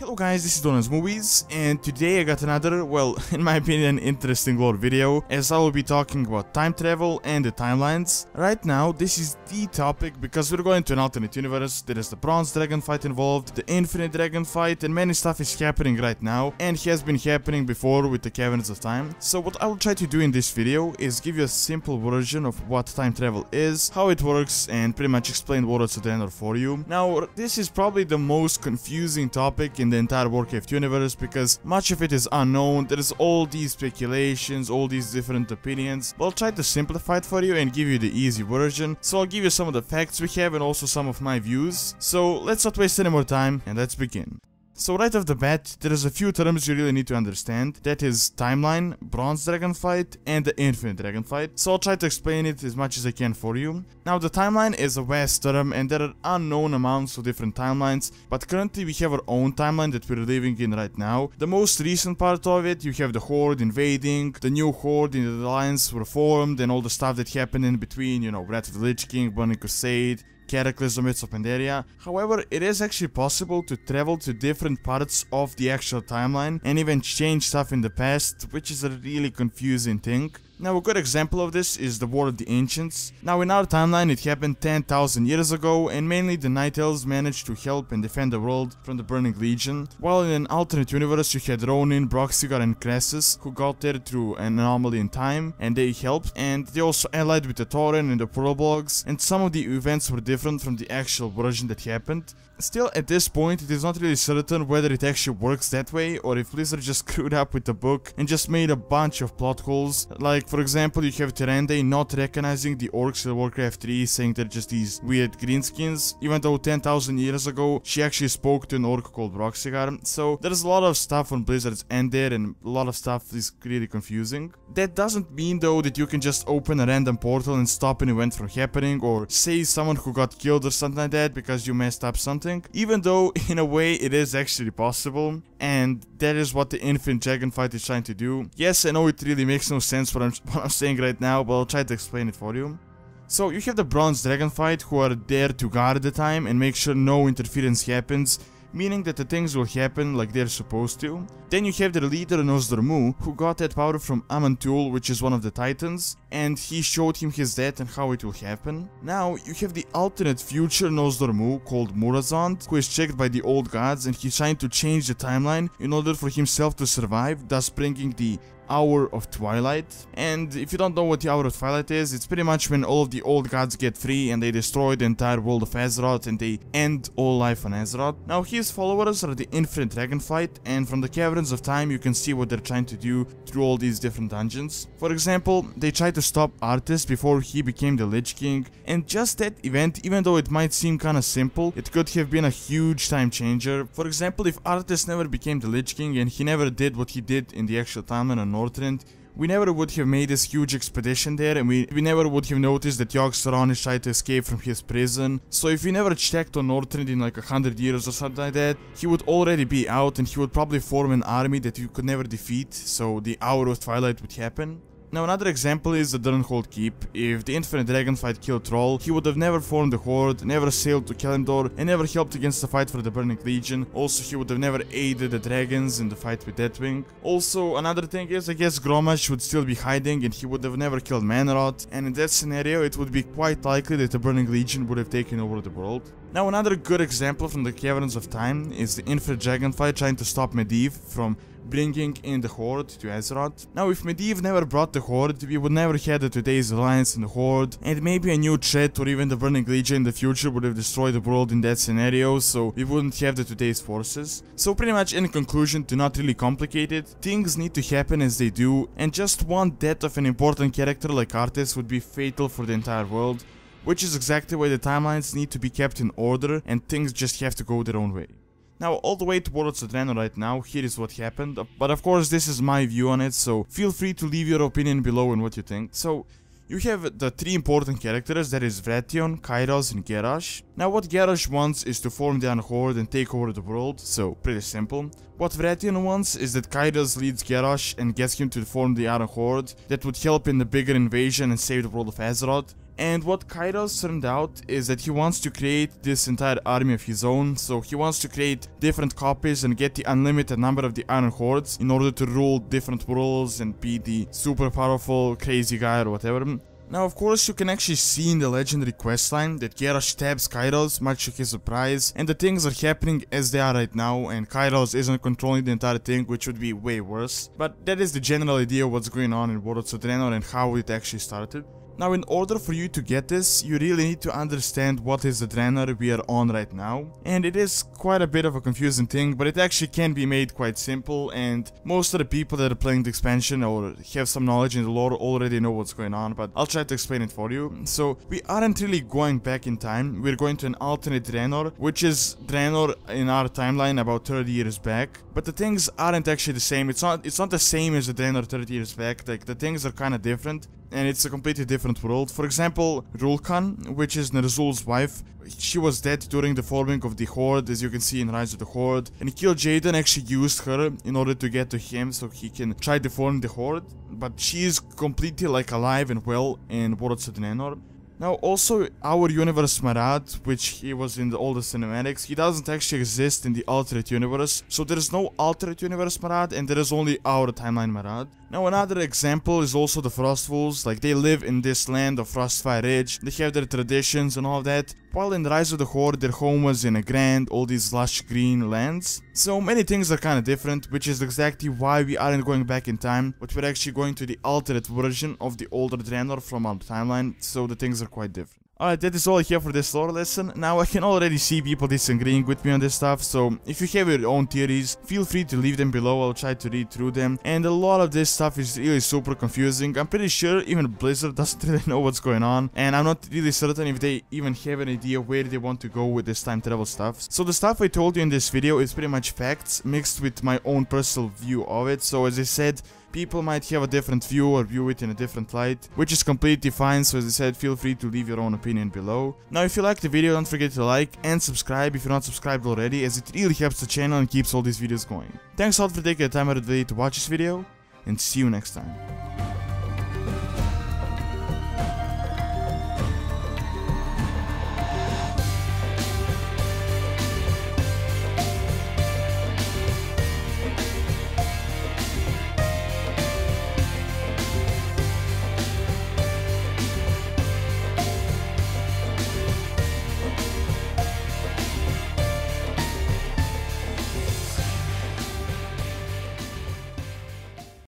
Hello guys, this is Donald's Movies, and today I got another, well, in my opinion, interesting lore video, as I will be talking about time travel and the timelines. Right now, this is the topic because we're going to an alternate universe. There is the Bronze Dragon fight involved, the Infinite Dragon fight, and many stuff is happening right now, and has been happening before with the Caverns of Time. So what I will try to do in this video is give you a simple version of what time travel is, how it works, and pretty much explain Warlords of Draenor for you. Now, this is probably the most confusing topic in the entire Warcraft universe because much of it is unknown. There's all these speculations, all these different opinions, but I'll try to simplify it for you and give you the easy version. So I'll give you some of the facts we have and also some of my views. So let's not waste any more time and let's begin. So right off the bat, there is a few terms you really need to understand. That is timeline, Bronze Dragon fight, and the Infinite Dragon fight. So I'll try to explain it as much as I can for you. Now the timeline is a vast term and there are unknown amounts of different timelines, but currently we have our own timeline that we're living in right now. The most recent part of it, you have the Horde invading, the new Horde in the Alliance were formed, and all the stuff that happened in between, you know, Wrath of the Lich King, Burning Crusade, Cataclysm, Myths of Pandaria. However, it is actually possible to travel to different parts of the actual timeline and even change stuff in the past, which is a really confusing thing. Now, a good example of this is the War of the Ancients. Now, in our timeline, it happened 10,000 years ago, and mainly the Night Elves managed to help and defend the world from the Burning Legion, while in an alternate universe you had Ronin, Broxigar, and Crassus, who got there through an anomaly in time, and they helped, and they also allied with the Tauren and the Prologues, and some of the events were different from the actual version that happened. Still, at this point, it is not really certain whether it actually works that way, or if Blizzard just screwed up with the book and just made a bunch of plot holes. Like, for example, you have Tyrande not recognizing the orcs in Warcraft 3, saying they're just these weird greenskins, even though 10,000 years ago, she actually spoke to an orc called Broxigar. So, there's a lot of stuff on Blizzard's end there, and a lot of stuff is really confusing. That doesn't mean, though, that you can just open a random portal and stop an event from happening, or say someone who got killed or something like that because you messed up something. Even though, in a way, it is actually possible, and that is what the Infinite Dragon fight is trying to do. Yes, I know it really makes no sense what I'm saying right now, but I'll try to explain it for you. So, you have the Bronze Dragon fight, who are there to guard the time and make sure no interference happens, meaning that the things will happen like they're supposed to. Then you have their leader Nozdormu, who got that power from Amantul, which is one of the titans, and he showed him his death and how it will happen. Now, you have the alternate future Nozdormu called Murazond, who is checked by the old gods, and he's trying to change the timeline in order for himself to survive, thus bringing the Hour of Twilight. And if you don't know what the Hour of Twilight is, it's pretty much when all of the old gods get free and they destroy the entire world of Azeroth and they end all life on Azeroth. Now, his followers are the Infinite Dragon fight, and from the Caverns of Time you can see what they're trying to do through all these different dungeons. For example, they tried to stop Arthas before he became the Lich King, and just that event, even though it might seem kinda simple, it could have been a huge time changer. For example, if Arthas never became the Lich King and he never did what he did in the actual timeline on Northrend, we never would have made this huge expedition there, and we never would have noticed that Yogg-Saron is trying to escape from his prison. So if we never checked on Northrend in like 100 years or something like that, he would already be out and he would probably form an army that you could never defeat, so the Hour of Twilight would happen. Now, another example is the Durnhold Keep. If the Infinite Dragon fight killed Troll, he would have never formed the Horde, never sailed to Kalimdor, and never helped against the fight for the Burning Legion. Also, he would have never aided the dragons in the fight with Deathwing. Also, another thing is, I guess Grommash would still be hiding and he would have never killed Manoroth, and in that scenario, it would be quite likely that the Burning Legion would have taken over the world. Now, another good example from the Caverns of Time is the Infinite Dragon fight trying to stop Medivh from bringing in the Horde to Azeroth. Now, if Medivh never brought the Horde, we would never have the today's Alliance in the Horde, and maybe a new threat or even the Burning Legion in the future would have destroyed the world in that scenario, so we wouldn't have the today's forces. So pretty much in conclusion, to not really complicate it, things need to happen as they do, and just one death of an important character like Arthas would be fatal for the entire world, which is exactly why the timelines need to be kept in order and things just have to go their own way. Now, all the way to Warlords of Draenor right now, here is what happened, but of course this is my view on it, so feel free to leave your opinion below and what you think. So, you have the three important characters, that is Wrathion, Kairos, and Garrosh. Now, what Garrosh wants is to form the Iron Horde and take over the world, so pretty simple. What Wrathion wants is that Kairos leads Garrosh and gets him to form the Iron Horde that would help in the bigger invasion and save the world of Azeroth. And what Kairos turned out is that he wants to create this entire army of his own, so he wants to create different copies and get the unlimited number of the Iron Hordes in order to rule different worlds and be the super powerful crazy guy or whatever. Now, of course, you can actually see in the legendary questline that Geralt stabs Kairos, much to his surprise, and the things are happening as they are right now, and Kairos isn't controlling the entire thing, which would be way worse. But that is the general idea of what's going on in Warlords of Draenor and how it actually started. Now, in order for you to get this, you really need to understand what is the Draenor we are on right now. And it is quite a bit of a confusing thing, but it actually can be made quite simple, and most of the people that are playing the expansion or have some knowledge in the lore already know what's going on, but I'll try to explain it for you. So, we aren't really going back in time, we're going to an alternate Draenor, which is Draenor in our timeline about 30 years back. But the things aren't actually the same, it's not the same as the Draenor 30 years back, like the things are kinda different. And it's a completely different world. For example, Rulkan, which is Ner'zhul's wife, she was dead during the forming of the Horde, as you can see in Rise of the Horde. And Kil'jaeden actually used her in order to get to him so he can try to form the Horde. But she is completely like alive and well in Warlords of Draenor. Now, also, our universe Marad, which he was in all the cinematics, he doesn't actually exist in the alternate universe. So there is no alternate universe Marad, and there is only our timeline Marad. Now, another example is also the Frostwolves. Like, they live in this land of Frostfire Ridge, they have their traditions and all that, while in the Rise of the Horde, their home was in a grand, all these lush green lands. So many things are kinda different, which is exactly why we aren't going back in time, but we're actually going to the alternate version of the older Draenor from our timeline, so the things are quite different. Alright, that is all I have for this lore lesson. Now, I can already see people disagreeing with me on this stuff, so if you have your own theories, feel free to leave them below, I'll try to read through them. And a lot of this stuff is really super confusing. I'm pretty sure even Blizzard doesn't really know what's going on, and I'm not really certain if they even have an idea where they want to go with this time travel stuff. So the stuff I told you in this video is pretty much facts, mixed with my own personal view of it. So as I said, people might have a different view or view it in a different light, which is completely fine, so as I said, feel free to leave your own opinion below. Now, if you liked the video, don't forget to like and subscribe if you're not subscribed already, as it really helps the channel and keeps all these videos going. Thanks a lot for taking the time out of the day to watch this video, and see you next time.